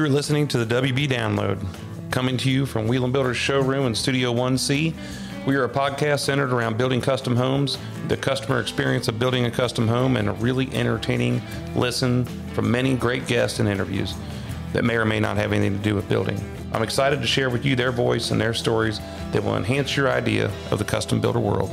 You're listening to the WB Download, coming to you from Wheel & Builder's showroom in Studio 1C. We are a podcast centered around building custom homes, the customer experience of building a custom home, and a really entertaining listen from many great guests and interviews that may or may not have anything to do with building. I'm excited to share with you their voice and their stories that will enhance your idea of the custom builder world.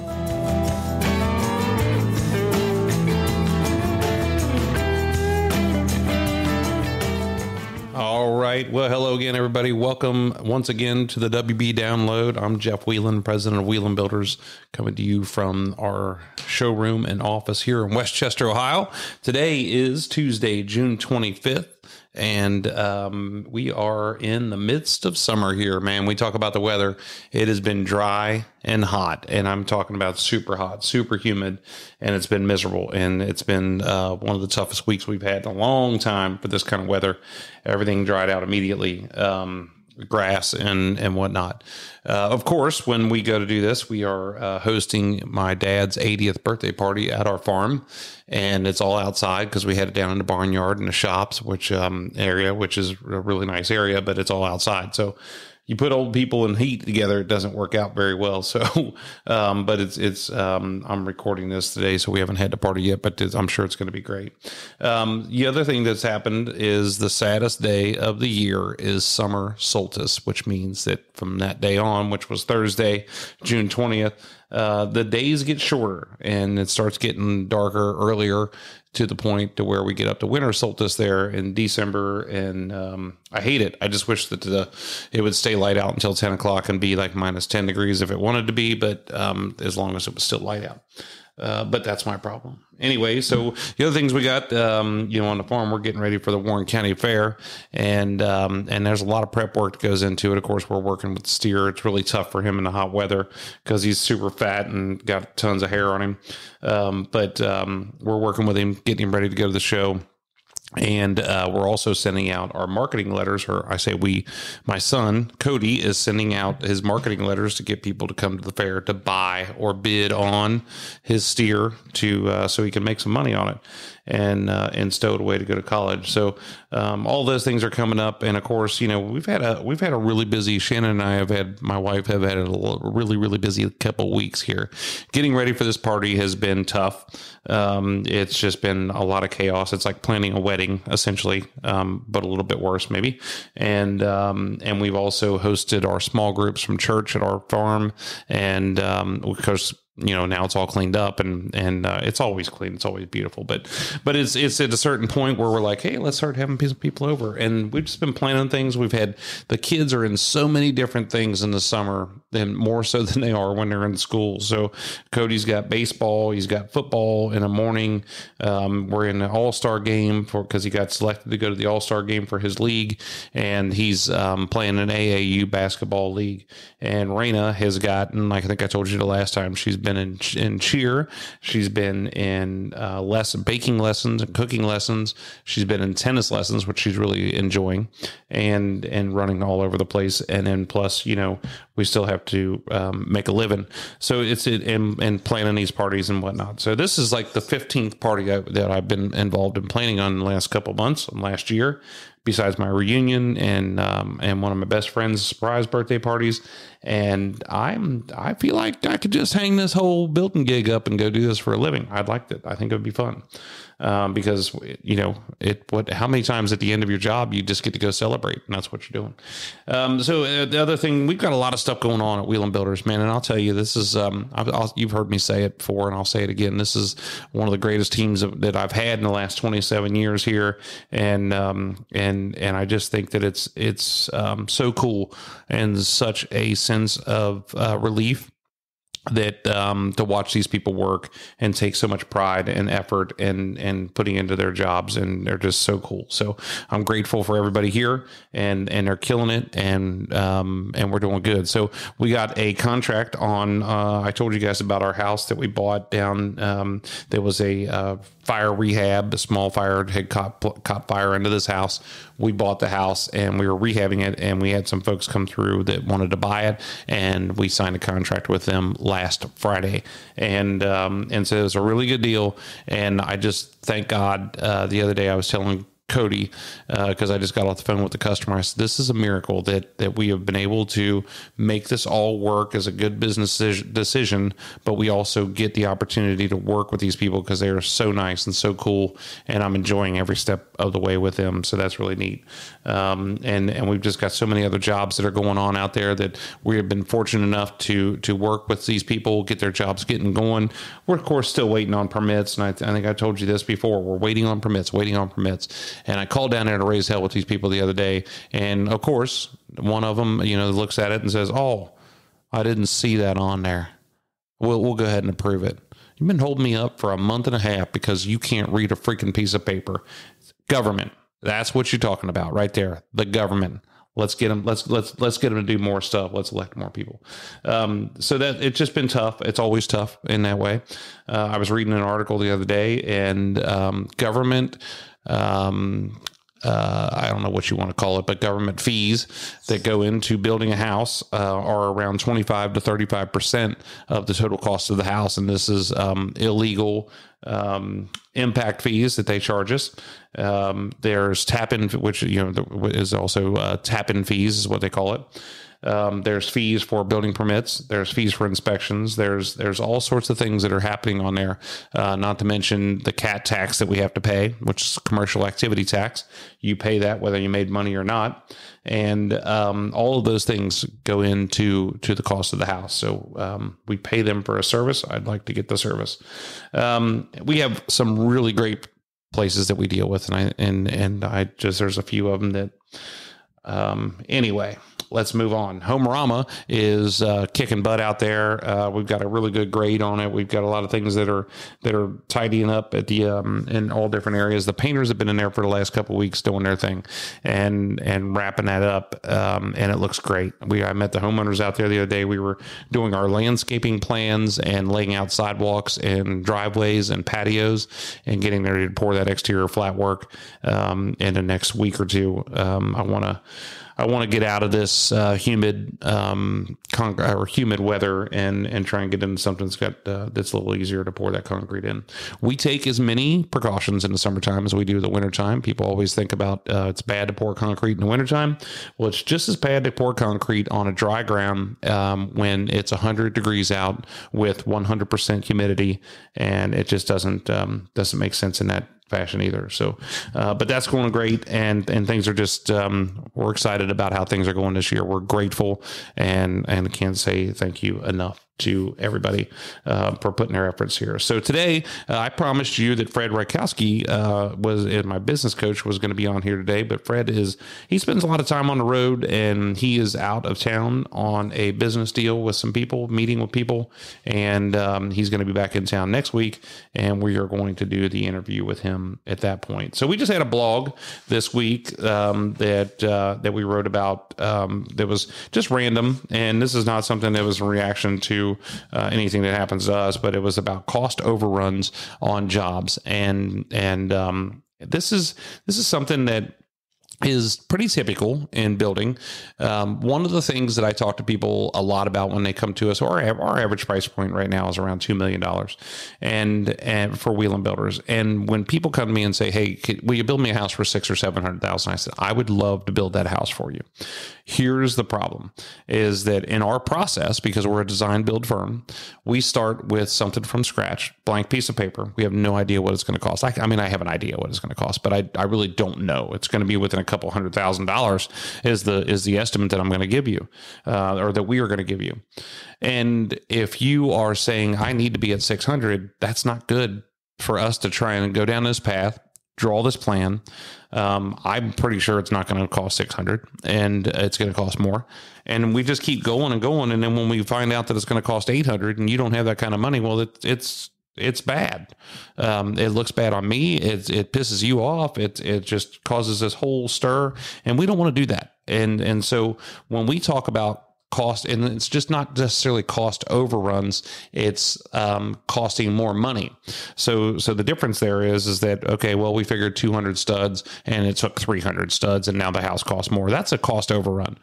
All right. Well, hello again, everybody. Welcome once again to the WB Download. I'm Jeff Whelan, president of Wheel & Builders, coming to you from our showroom and office here in Westchester, Ohio. Today is Tuesday, June 25th. And we are in the midst of summer here, man. We talk about the weather. It has been dry and hot, and I'm talking about super hot, super humid, and it's been miserable. And it's been one of the toughest weeks we've had in a long time for this kind of weather. Everything dried out immediately. Grass and whatnot. Of course, when we go to do this, we are hosting my dad's 80th birthday party at our farm, and it's all outside because we had it down in the barnyard and the shops, which area, which is a really nice area, but it's all outside. So you put old people and heat together, it doesn't work out very well. So, but I'm recording this today, so we haven't had the party yet, but I'm sure it's going to be great. The other thing that's happened is the saddest day of the year is summer solstice, which means that from that day on, which was Thursday, June 20th, the days get shorter and it starts getting darker earlier to the point to where we get up to winter solstice there in December. And I hate it. I just wish that it would stay light out until 10 o'clock and be like minus 10 degrees if it wanted to be, but as long as it was still light out. But that's my problem. Anyway, so the other things we got, on the farm, we're getting ready for the Warren County Fair, and there's a lot of prep work that goes into it. Of course, we're working with the steer. It's really tough for him in the hot weather because he's super fat and got tons of hair on him. But we're working with him, getting him ready to go to the show. And we're also sending out our marketing letters, or I say we, my son, Cody, is sending out his marketing letters to get people to come to the fair to buy or bid on his steer so he can make some money on it and stow it away to go to college. So all those things are coming up. And of course, we've had a really busy, Shannon and I my wife have had a really, really busy couple weeks here. Getting ready for this party has been tough. It's just been a lot of chaos. It's like planning a wedding essentially, but a little bit worse maybe. And we've also hosted our small groups from church at our farm. And because now it's all cleaned up and it's always clean. It's always beautiful. But it's at a certain point where we're like, hey, let's start having people over. And we've just been planning things. The kids are in so many different things in the summer, than more so than they are when they're in school. So Cody's got baseball. He's got football in the morning. We're in the All-Star game because he got selected to go to the All-Star game for his league. And he's playing an AAU basketball league. And Raina has gotten, like I think I told you the last time, she's been in cheer. She's been in baking lessons and cooking lessons. She's been in tennis lessons, which she's really enjoying, and running all over the place. And then plus, we still have to make a living. So it's and planning these parties and whatnot. So this is like the 15th party that I've been involved in planning on the last couple of months and last year, besides my reunion and one of my best friend's surprise birthday parties. And I feel like I could just hang this whole building gig up and go do this for a living. I'd like that. I think it would be fun. Because how many times at the end of your job, you just get to go celebrate, and that's what you're doing. So the other thing, we've got a lot of stuff going on at Wheel & Builders, man. And I'll tell you, this is, you've heard me say it before, and I'll say it again. This is one of the greatest teams that I've had in the last 27 years here. And I just think that it's so cool and such a sense of relief that to watch these people work and take so much pride and effort and putting into their jobs, and they're just so cool. So I'm grateful for everybody here, and they're killing it, and we're doing good. So we got a contract on. I told you guys about our house that we bought down. There was a fire rehab. A small fire had caught fire into this house. We bought the house and we were rehabbing it, and we had some folks come through that wanted to buy it, and we signed a contract with them last Friday. And so it was a really good deal. And I just thank God. The other day I was telling Cody, because I just got off the phone with the customer. I said, this is a miracle that we have been able to make this all work as a good business decision, but we also get the opportunity to work with these people because they are so nice and so cool, and I'm enjoying every step of the way with them. So that's really neat. And we've just got so many other jobs that are going on out there that we have been fortunate enough to work with these people, get their jobs getting going. We're of course still waiting on permits, and I think I told you this before. We're waiting on permits. And I called down there to raise hell with these people the other day. And of course, one of them, looks at it and says, "Oh, I didn't see that on there. We'll go ahead and approve it." You've been holding me up for a month and a half because you can't read a freaking piece of paper. Government. That's what you're talking about right there. The government. Let's get them. Let's get them to do more stuff. Let's elect more people. So that it's just been tough. It's always tough in that way. I was reading an article the other day, and government. I don't know what you want to call it, but government fees that go into building a house are around 25 to 35% of the total cost of the house. And this is illegal impact fees that they charge us. There's tap-in, which is also tap-in fees is what they call it. There's fees for building permits. There's fees for inspections. There's all sorts of things that are happening on there. Not to mention the CAT tax that we have to pay, which is commercial activity tax. You pay that whether you made money or not. And all of those things go into the cost of the house. So we pay them for a service. I'd like to get the service. We have some really great places that we deal with, and I just there's a few of them that anyway. Let's move on. Homerama is kicking butt out there. We've got a really good grade on it. We've got a lot of things that are tidying up at the in all different areas. The painters have been in there for the last couple of weeks doing their thing and wrapping that up, and it looks great. I met the homeowners out there the other day. We were doing our landscaping plans and laying out sidewalks and driveways and patios and getting ready to pour that exterior flat work in the next week or two. I want to get out of this humid humid weather and try and get into something that's a little easier to pour that concrete in. We take as many precautions in the summertime as we do the wintertime. People always think about it's bad to pour concrete in the wintertime. Well, it's just as bad to pour concrete on a dry ground when it's 100 degrees out with 100% humidity, and it just doesn't make sense in that fashion either. So, but that's going great, and things are just we're excited about how things are going this year. We're grateful and can't say thank you enough to everybody for putting their efforts here. So today, I promised you that Fred Rykowski my business coach was going to be on here today, but Fred he spends a lot of time on the road, and he is out of town on a business deal with some people, meeting with people, and he's going to be back in town next week, and we are going to do the interview with him at that point. So we just had a blog this week that we wrote about that was just random, and this is not something that was in reaction to anything that happens to us, but it was about cost overruns on jobs, and this is something that is pretty typical in building. One of the things that I talk to people a lot about when they come to us, our average price point right now is around $2 million and for Wheeling Builders. And when people come to me and say, "Hey, will you build me a house for $600,000 or $700,000?" I said, "I would love to build that house for you." Here's the problem is that in our process, because we're a design build firm, we start with something from scratch, blank piece of paper. We have no idea what it's going to cost. I mean, I have an idea what it's going to cost, but I really don't know. It's going to be within a couple $100,000 is the estimate that I'm going to give you, or that we are going to give you. And if you are saying I need to be at 600, that's not good for us to try and go down this path, draw this plan. I'm pretty sure it's not going to cost 600, and it's going to cost more. And we just keep going and going. And then when we find out that it's going to cost 800 and you don't have that kind of money, well, it's bad. It looks bad on me. It pisses you off. It just causes this whole stir, and we don't want to do that. And so when we talk about cost, and it's just not necessarily cost overruns. It's costing more money. So the difference there is that, okay, well, we figured 200 studs and it took 300 studs and now the house costs more. That's a cost overrun.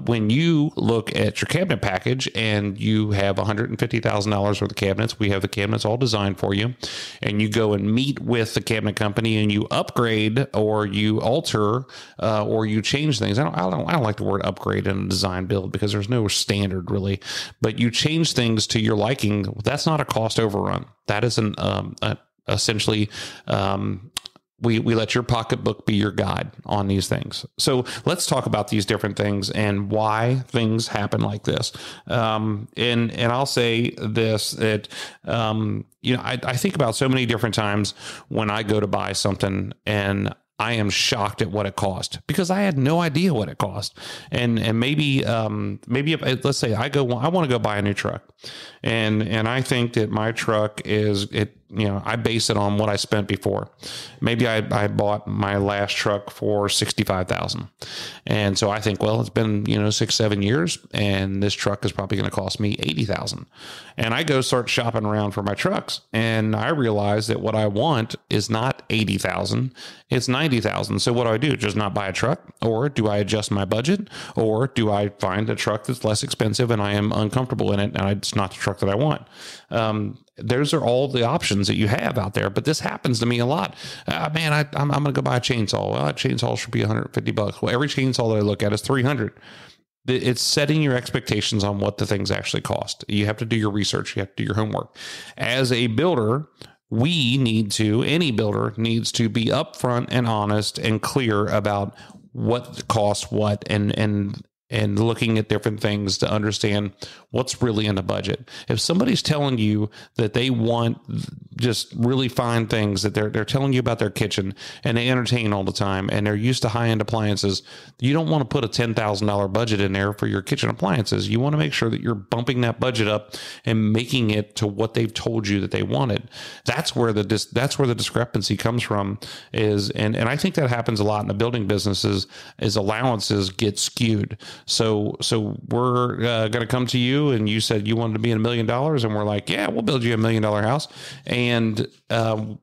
When you look at your cabinet package and you have $150,000 worth of cabinets, we have the cabinets all designed for you, and you go and meet with the cabinet company and you upgrade or you alter or you change things. I don't like the word upgrade in a design build because there's no standard really, but you change things to your liking. That's not a cost overrun. That is essentially, we let your pocketbook be your guide on these things. So let's talk about these different things and why things happen like this. And I'll say this, that, I think about so many different times when I go to buy something and I am shocked at what it cost because I had no idea what it cost. And maybe if, let's say I want to go buy a new truck, and I think that my truck I base it on what I spent before. Maybe I bought my last truck for $65,000. And so I think, well, it's been, 6-7 years and this truck is probably going to cost me $80,000. And I go start shopping around for my trucks. And I realize that what I want is not $80,000, it's $90,000. So what do? Just not buy a truck? Or do I adjust my budget? Or do I find a truck that's less expensive and I am uncomfortable in it and it's not the truck that I want? Those are all the options that you have out there, but this happens to me a lot. I'm going to go buy a chainsaw. Well, that chainsaw should be $150. Well, every chainsaw that I look at is $300. It's setting your expectations on what the things actually cost. You have to do your research. You have to do your homework. As a builder, any builder needs to be upfront and honest and clear about what costs what and looking at different things to understand what's really in the budget. If somebody's telling you that they want just really fine things, that they're telling you about their kitchen and they entertain all the time and they're used to high-end appliances, you don't want to put a $10,000 budget in there for your kitchen appliances. You want to make sure that you're bumping that budget up and making it to what they've told you that they wanted. That's where the discrepancy comes from, and I think that happens a lot in the building businesses, is allowances get skewed. So we're going to come to you and you said you wanted to be in $1 million, and we're like, yeah, we'll build you $1 million house. And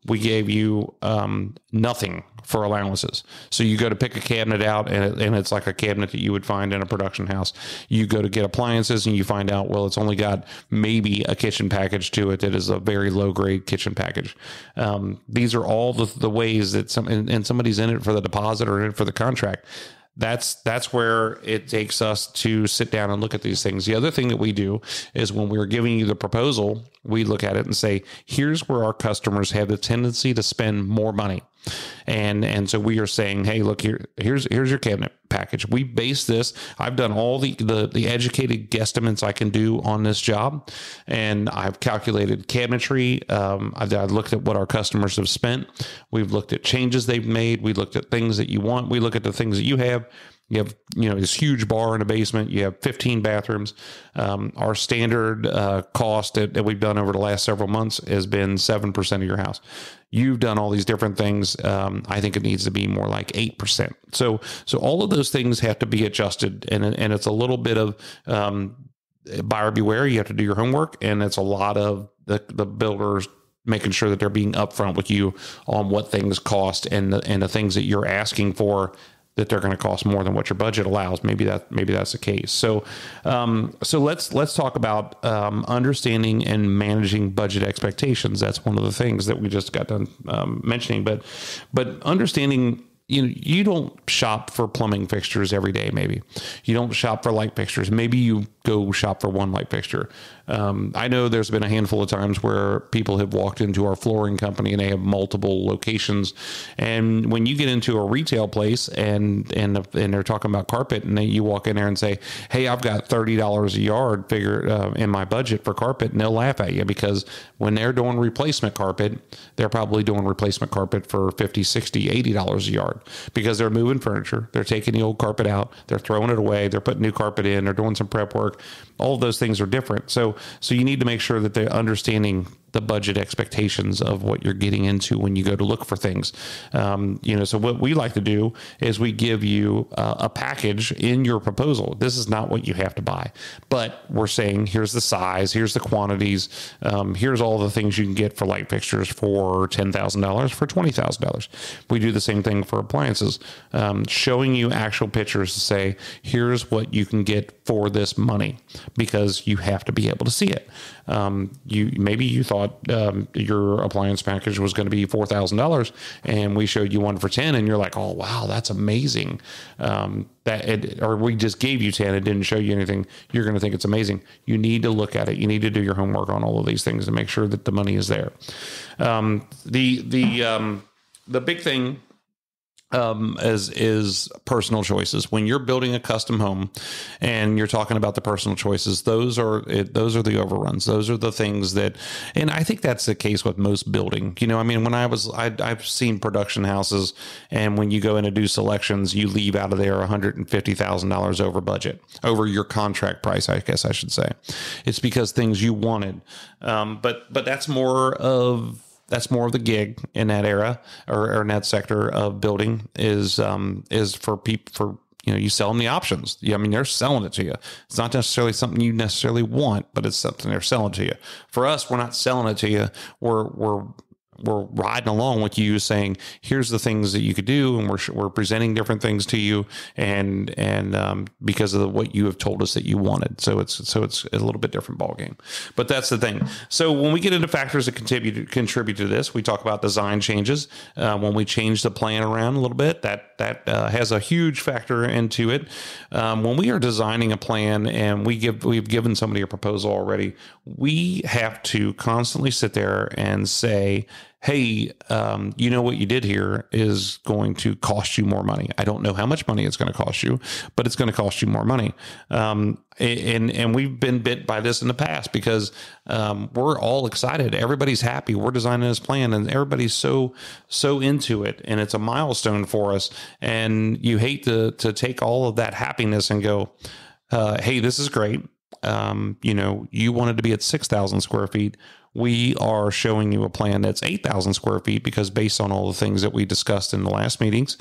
we gave you nothing for allowances. So you go to pick a cabinet out and it's like a cabinet that you would find in a production house. You go to get appliances and you find out, well, it's only got maybe a kitchen package to it that is a very low grade kitchen package. These are all the ways that somebody's in it for the deposit or in it for the contract. That's where it takes us to sit down and look at these things. The other thing that we do is when we're giving you the proposal, we look at it and say, here's where our customers have the tendency to spend more money. And so we are saying, hey, look, here's your cabinet package. We base this. I've done all the educated guesstimates I can do on this job. And I've calculated cabinetry. I've looked at what our customers have spent. We've looked at changes they've made. We looked at things that you want. We look at the things that you have. You have, this huge bar in a basement. You have 15 bathrooms. Our standard cost that we've done over the last several months has been 7% of your house. You've done all these different things. I think it needs to be more like 8%. So all of those things have to be adjusted, and it's a little bit of buyer beware. You have to do your homework, and it's a lot of the builders making sure that they're being upfront with you on what things cost and the things that you're asking for, that they're going to cost more than what your budget allows. Maybe that's the case. So let's talk about understanding and managing budget expectations. That's one of the things that we just got done mentioning. But understanding, you don't shop for plumbing fixtures every day. Maybe you don't shop for light fixtures. Maybe you go shop for one light fixture. I know there's been a handful of times where people have walked into our flooring company and they have multiple locations. And when you get into a retail place and they're talking about carpet, and you walk in there and say, hey, I've got $30 a yard figure in my budget for carpet, and they'll laugh at you, because when they're doing replacement carpet, they're probably doing replacement carpet for $50, $60, $80 a yard, because they're moving furniture. They're taking the old carpet out. They're throwing it away. They're putting new carpet in. They're doing some prep work. work. All of those things are different. So you need to make sure that they're understanding the budget expectations of what you're getting into when you go to look for things. So what we like to do is we give you a package in your proposal. This is not what you have to buy, but we're saying, here's the size, here's the quantities, here's all the things you can get for light fixtures for $10,000, for $20,000. We do the same thing for appliances, showing you actual pictures to say, here's what you can get for this money, because you have to be able to see it. Maybe you thought your appliance package was going to be $4,000, and we showed you one for 10, and you're like, oh wow, that's amazing. Or we just gave you 10 and didn't show you anything. You're going to think it's amazing. You need to look at it. You need to do your homework on all of these things to make sure that the money is there. The big thing is personal choices. When you're building a custom home and you're talking about the personal choices, those are the overruns. Those are the things that, and I think that's the case with most building. I mean, when I've seen production houses, and when you go in to do selections, you leave out of there $150,000 over budget, over your contract price, I guess I should say. It's because things you wanted. But that's more of the gig in that era, or in that sector of building, is for people, you sell them the options. I mean, they're selling it to you. It's not necessarily something you necessarily want, but it's something they're selling to you. For us, we're not selling it to you. We're riding along with you, saying, here's the things that you could do, and we're presenting different things to you, and because of what you have told us that you wanted. So it's a little bit different ball game. But that's the thing. So when we get into factors that contribute to this, we talk about design changes. When we change the plan around a little bit, that has a huge factor into it. When we are designing a plan and we've given somebody a proposal already, we have to constantly sit there and say, hey, what you did here is going to cost you more money. I don't know how much money it's going to cost you, but it's going to cost you more money. And we've been bit by this in the past, because we're all excited. Everybody's happy. We're designing this plan, and everybody's so into it, and it's a milestone for us. And you hate to take all of that happiness and go, hey, this is great. You wanted to be at 6,000 square feet. We are showing you a plan that's 8,000 square feet, because based on all the things that we discussed in the last meetings,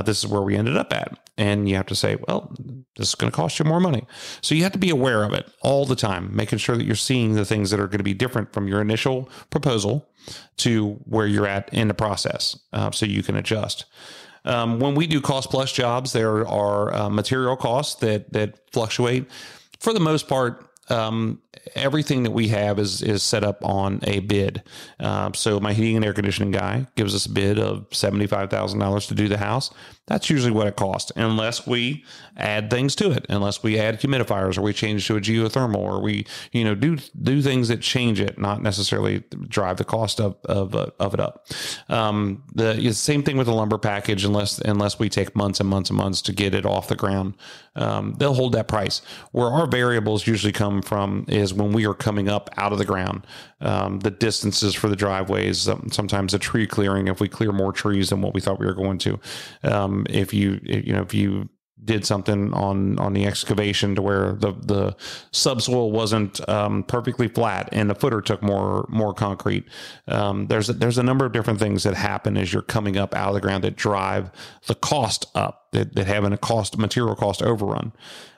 this is where we ended up at. And you have to say, well, this is going to cost you more money. So you have to be aware of it all the time, making sure that you're seeing the things that are going to be different from your initial proposal to where you're at in the process, so you can adjust. When we do cost plus jobs, there are material costs that fluctuate. For the most part, everything that we have is set up on a bid. So my heating and air conditioning guy gives us a bid of $75,000 to do the house. That's usually what it costs, unless we add things to it, unless we add humidifiers, or we change to a geothermal, or we, do things that change it, not necessarily drive the cost of it up. The same thing with the lumber package, unless we take months and months and months to get it off the ground. They'll hold that price. Where our variables usually come from is when we are coming up out of the ground, the distances for the driveways, sometimes the tree clearing, if we clear more trees than what we thought we were going to. If you did something on the excavation to where the subsoil wasn't perfectly flat and the footer took more concrete, there's a number of different things that happen as you're coming up out of the ground that drive the cost up, that have a material cost overrun.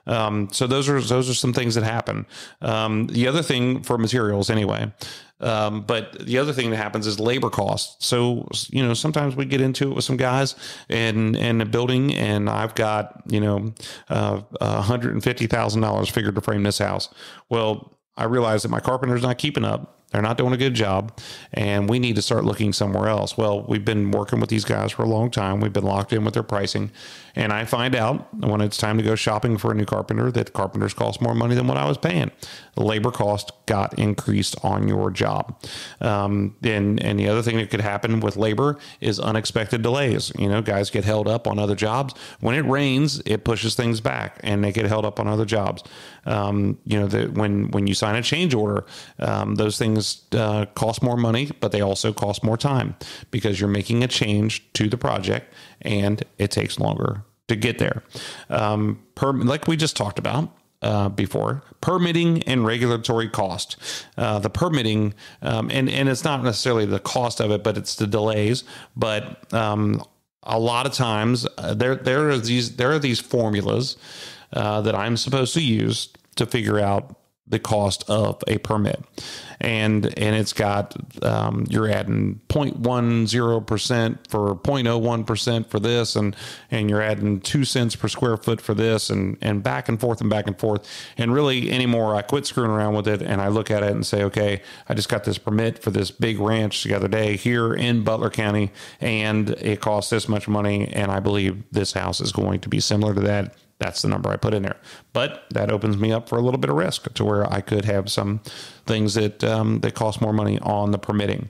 So those are some things that happen. The other thing for materials anyway, but the other thing that happens is labor costs. So, sometimes we get into it with some guys in a building, and I've got, $150,000 figured to frame this house. Well, I realize that my carpenter's not keeping up. They're not doing a good job, and we need to start looking somewhere else. Well, we've been working with these guys for a long time. We've been locked in with their pricing, and I find out when it's time to go shopping for a new carpenter that carpenters cost more money than what I was paying. The labor cost got increased on your job. And the other thing that could happen with labor is unexpected delays. Guys get held up on other jobs. When it rains, it pushes things back, and they get held up on other jobs. When you sign a change order, those things cost more money, but they also cost more time, because you're making a change to the project and it takes longer to get there. Like we just talked about, before: permitting and regulatory cost. The permitting, and it's not necessarily the cost of it, but it's the delays. But a lot of times there are these formulas that I'm supposed to use to figure out the cost of a permit. And it's got, you're adding 0.10% for 0.01% for this, and you're adding 2 cents per square foot for this, and back and forth and back and forth. And really anymore, I quit screwing around with it, and I look at it and say, okay, I just got this permit for this big ranch the other day here in Butler County, and it costs this much money, and I believe this house is going to be similar to that. That's the number I put in there. But that opens me up for a little bit of risk to where I could have some things that cost more money on the permitting.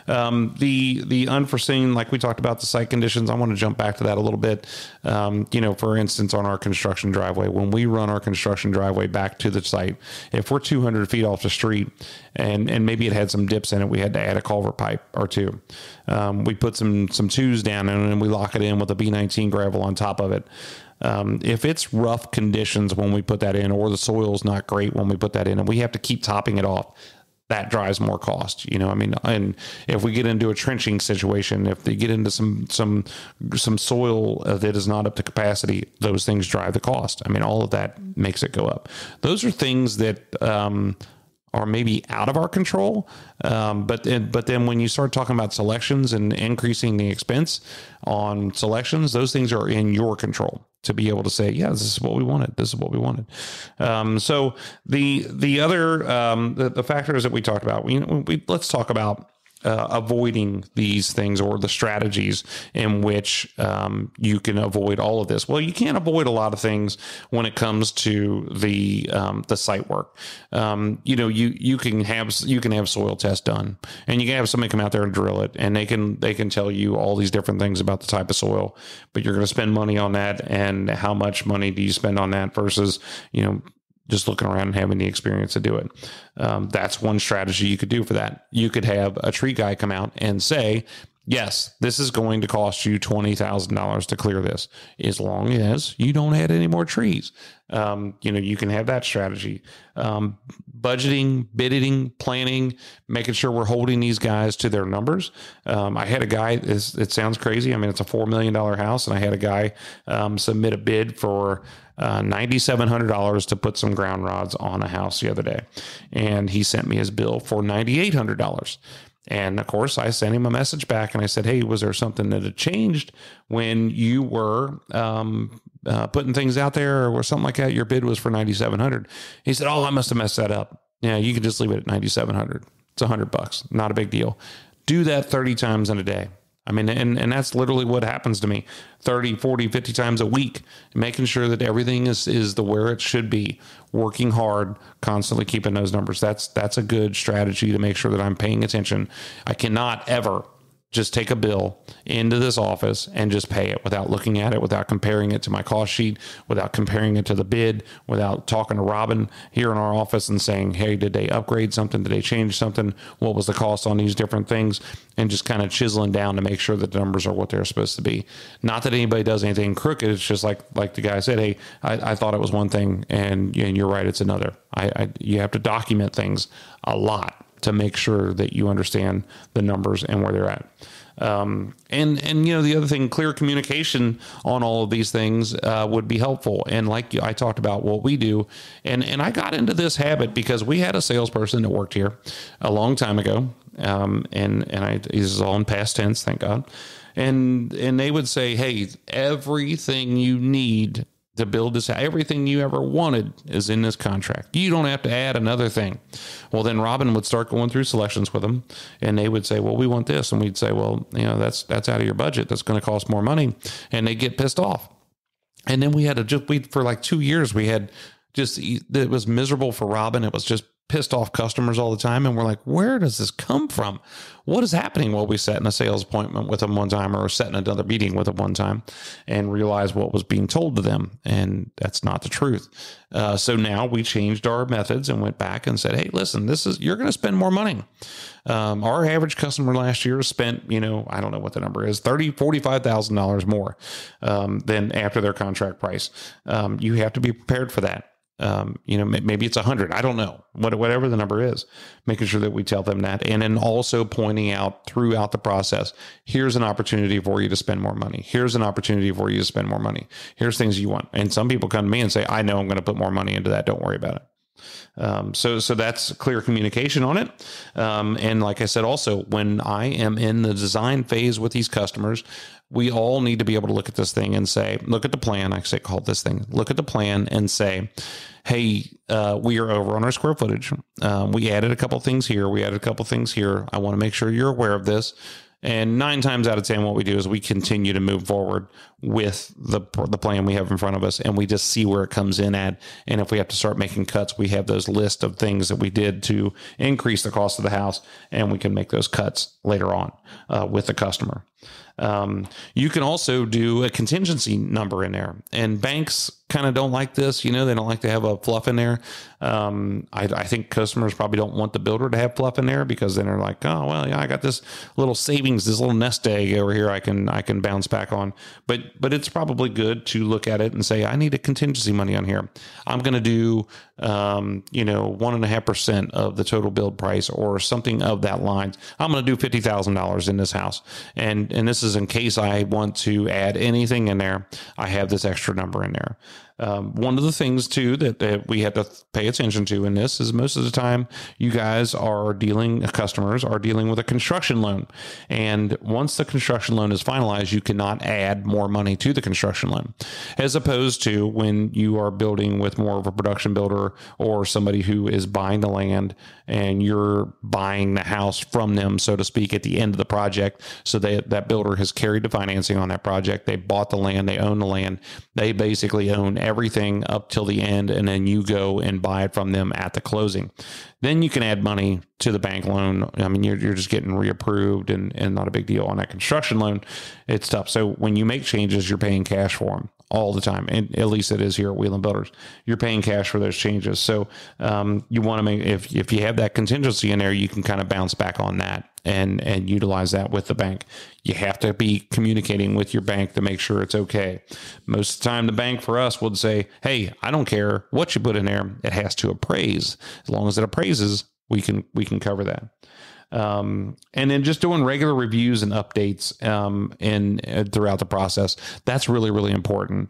The unforeseen, like we talked about, the site conditions, I want to jump back to that a little bit. For instance, on our construction driveway, when we run our construction driveway back to the site, if we're 200 feet off the street and maybe it had some dips in it, we had to add a culvert pipe or two. We put some twos down and we lock it in with a B19 gravel on top of it. If it's rough conditions when we put that in, or the soil's not great when we put that in, and we have to keep topping it off, that drives more cost. And if we get into a trenching situation, if they get into some soil that is not up to capacity, those things drive the cost. All of that makes it go up. Those are things that are maybe out of our control. But then when you start talking about selections and increasing the expense on selections, those things are in your control to be able to say, yeah, this is what we wanted. This is what we wanted. So the other, the factors that we talked about, let's talk about avoiding these things, or the strategies in which you can avoid all of this. Well, you can't avoid a lot of things when it comes to the site work. You can have soil tests done, and you can have somebody come out there and drill it, and they can tell you all these different things about the type of soil, but you're going to spend money on that. And how much money do you spend on that versus, just looking around and having the experience to do it? That's one strategy you could do for that. You could have a tree guy come out and say, yes, this is going to cost you $20,000 to clear this, as long as you don't add any more trees. You can have that strategy. Budgeting, bidding, planning, making sure we're holding these guys to their numbers. I had a guy, it sounds crazy. It's a $4 million house, and I had a guy submit a bid for $9,700 to put some ground rods on a house the other day. And he sent me his bill for $9,800. And of course, I sent him a message back and I said, hey, was there something that had changed when you were putting things out there or something like that? Your bid was for $9,700. He said, oh, I must have messed that up. Yeah, you can just leave it at $9,700. It's $100. Not a big deal. Do that 30 times in a day. And that's literally what happens to me 30, 40, 50 times a week, making sure that everything is the where it should be, working hard, constantly keeping those numbers. That's a good strategy to make sure that I'm paying attention. I cannot ever just take a bill into this office and just pay it without looking at it, without comparing it to my cost sheet, without comparing it to the bid, without talking to Robin here in our office and saying, hey, did they upgrade something? Did they change something? What was the cost on these different things? And just kind of chiseling down to make sure that the numbers are what they're supposed to be. Not that anybody does anything crooked. It's just like the guy said, hey, I thought it was one thing and you're right, it's another. You have to document things a lot to make sure that you understand the numbers and where they're at. And the other thing, clear communication on all of these things would be helpful. And like I talked about what we do, and I got into this habit because we had a salesperson that worked here a long time ago. This is all in past tense, thank God. And they would say, hey, everything you need to build this, everything you ever wanted is in this contract. You don't have to add another thing. Well, then Robin would start going through selections with them, and they would say, well, we want this. And we'd say, well, that's out of your budget. That's going to cost more money. And they get pissed off. And then we had for like 2 years, it was miserable for Robin. It was just pissed off customers all the time. And we're like, where does this come from? What is happening? Well, we sat in a sales appointment with them one time, or sat in another meeting with them one time, and realized what was being told to them. And that's not the truth. So now we changed our methods and went back and said, hey, listen, you're going to spend more money. Our average customer last year spent, I don't know what the number is, $45,000 more than after their contract price. You have to be prepared for that. Maybe it's 100. I don't know, whatever the number is, making sure that we tell them that. And then also pointing out throughout the process, here's an opportunity for you to spend more money. Here's an opportunity for you to spend more money. Here's things you want. And some people come to me and say, I know I'm going to put more money into that. Don't worry about it. So that's clear communication on it. And like I said, also when I am in the design phase with these customers, we all need to be able to look at this thing and say, look at the plan. I say, call this thing, look at the plan and say, hey, we are over on our square footage. We added a couple things here. We added a couple things here. I want to make sure you're aware of this. And 9 times out of 10, what we do is we continue to move forward with the plan we have in front of us, and we just see where it comes in at. And if we have to start making cuts, we have those list of things that we did to increase the cost of the house, and we can make those cuts later on with the customer. You can also do a contingency number in there, and banks kind of don't like this. They don't like to have a fluff in there. I think customers probably don't want the builder to have fluff in there, because then they're like, oh, well, yeah, I got this little savings, this little nest egg over here I can bounce back on. But it's probably good to look at it and say, I need a contingency money on here. I'm going to do, 1.5% of the total build price or something of that line. I'm going to do $50,000 in this house. And this is in case I want to add anything in there. I have this extra number in there. One of the things too that we have to pay attention to in this is most of the time you guys customers are dealing with a construction loan. And once the construction loan is finalized, you cannot add more money to the construction loan, as opposed to when you are building with more of a production builder or somebody who is buying the land and you're buying the house from them, so to speak, at the end of the project. So that builder has carried the financing on that project. They bought the land. They own the land. They basically own everything up till the end, and then you go and buy it from them at the closing. Then you can add money to the bank loan. I mean, you're just getting reapproved and not a big deal. On that construction loan, it's tough. So when you make changes, you're paying cash for them all the time. And at least it is here at Wheeling Builders. You're paying cash for those changes. So you want to make, if you have that contingency in there, you can kind of bounce back on that and utilize that with the bank. You have to be communicating with your bank to make sure it's okay. Most of the time, the bank for us would say, hey, I don't care what you put in there. It has to appraise. As long as it appraises, we can cover that. And then just doing regular reviews and updates throughout the process. That's really, really important.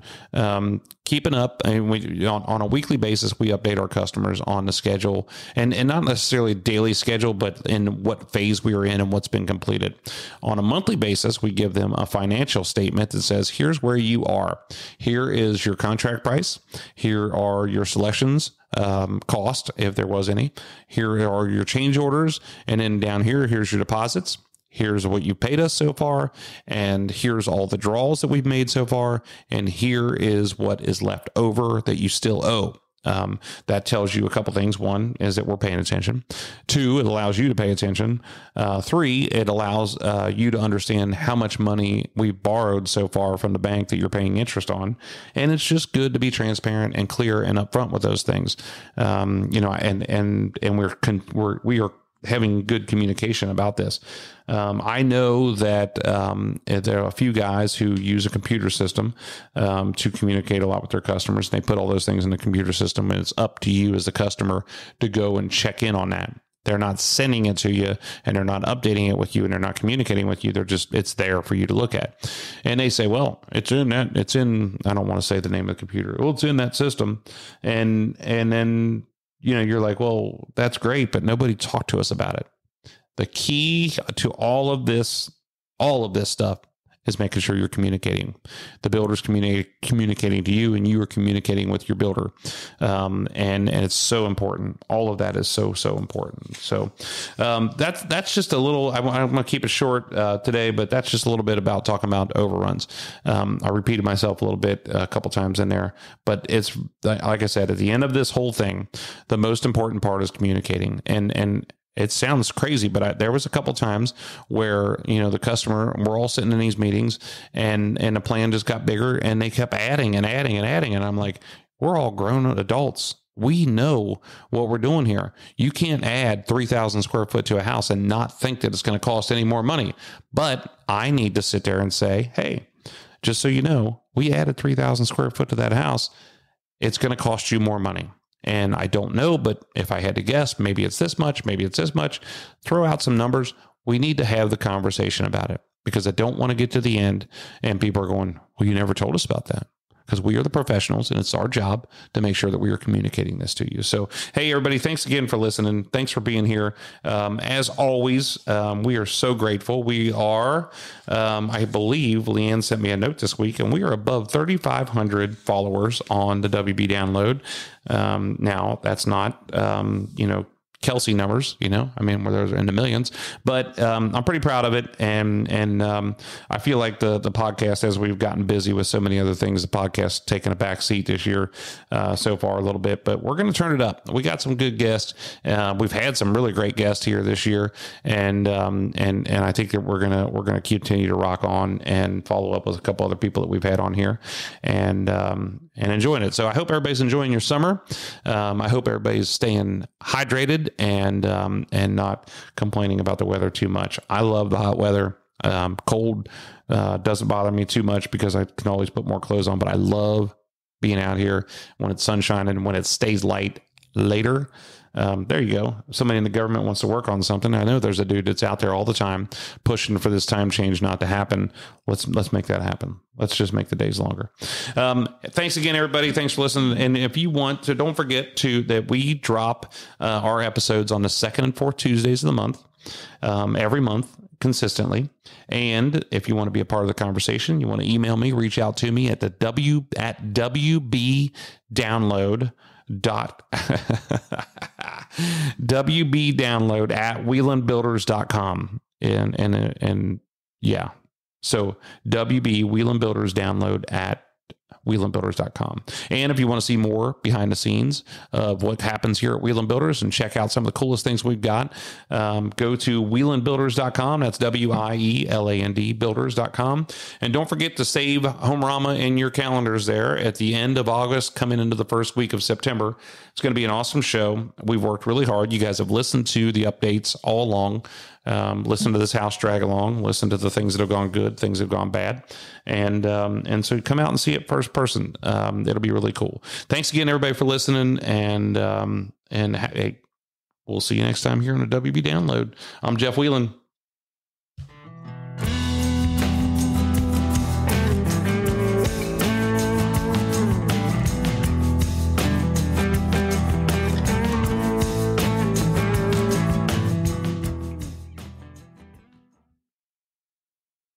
Keeping up, on a weekly basis, we update our customers on the schedule, and not necessarily daily schedule, but in what phase we are in and what's been completed. On a monthly basis, we give them a financial statement that says, here's where you are. Here is your contract price. Here are your selections, cost, if there was any. Here are your change orders. And then down here, here's your deposits. Here's what you paid us so far. And here's all the draws that we've made so far. And here is what is left over that you still owe. That tells you a couple things. One is that we're paying attention. 2, it allows you to pay attention. 3, it allows you to understand how much money we've borrowed so far from the bank that you're paying interest on. And it's just good to be transparent and clear and upfront with those things. And we are having good communication about this. I know that there are a few guys who use a computer system to communicate a lot with their customers. They put all those things in the computer system, and it's up to you as the customer to go and check in on that. They're not sending it to you, and they're not updating it with you, and they're not communicating with you. It's there for you to look at. And they say, well, I don't want to say the name of the computer. Well, it's in that system. And then, you're like, well, that's great, but nobody talked to us about it. The key to all of this stuff is making sure you're communicating. The builder's communicating to you, and you are communicating with your builder. And it's so important. All of that is so important. So that's just a little, I'm going to keep it short today, but that's just a little bit about talking about overruns. I repeated myself a little bit a couple times in there, but it's like I said, at the end of this whole thing, the most important part is communicating. And it sounds crazy, but there was a couple times where, the customer, we're all sitting in these meetings and the plan just got bigger, and they kept adding and adding and adding. And I'm like, we're all grown adults. We know what we're doing here. You can't add 3,000 square foot to a house and not think that it's going to cost any more money. But I need to sit there and say, hey, just so you know, we added 3,000 square foot to that house. it's going to cost you more money. And I don't know, but if I had to guess, maybe it's this much, maybe it's this much. Throw out some numbers. We need to have the conversation about it, because I don't want to get to the end and people are going, well, you never told us about that. Because we are the professionals and it's our job to make sure that we are communicating this to you. So, hey, everybody, thanks again for listening. Thanks for being here. As always, we are so grateful. We are, I believe Leanne sent me a note this week, and we are above 3,500 followers on the WB Download. Now, that's not, Kelsey numbers, I mean, where they're in the millions, but I'm pretty proud of it. And I feel like the podcast, as we've gotten busy with so many other things, the podcast taking a back seat this year so far a little bit, but we're going to turn it up. We got some good guests. We've had some really great guests here this year. And I think that we're going to continue to rock on and follow up with a couple other people that we've had on here and enjoying it. So I hope everybody's enjoying your summer. I hope everybody's staying hydrated and not complaining about the weather too much. I love the hot weather. Cold doesn't bother me too much because I can always put more clothes on, but I love being out here when it's sunshine and when it stays light later. There you go. Somebody in the government wants to work on something. I know there's a dude that's out there all the time pushing for this time change not to happen. Let's make that happen. Let's just make the days longer. Thanks again, everybody. Thanks for listening. And if you want to, don't forget that we drop our episodes on the second and fourth Tuesdays of the month, every month consistently. And if you want to be a part of the conversation, you want to email me, reach out to me at WBDownload WBdownload at wheelandbuilders.com. And yeah. So WB Wheeland Builders download at wheelandbuilders.com. And if you want to see more behind the scenes of what happens here at Wheeland Builders and check out some of the coolest things we've got, go to wheelandbuilders.com. That's WIELAND builders.com. And don't forget to save Homerama in your calendars there at the end of August, coming into the first week of September. It's going to be an awesome show. We've worked really hard. You guys have listened to the updates all along. Listen to this house drag along, listen to the things that have gone good, things that have gone bad. And so come out and see it first person. It'll be really cool. Thanks again, everybody, for listening. And hey, we'll see you next time here on the WB Download. I'm Jeff Whelan.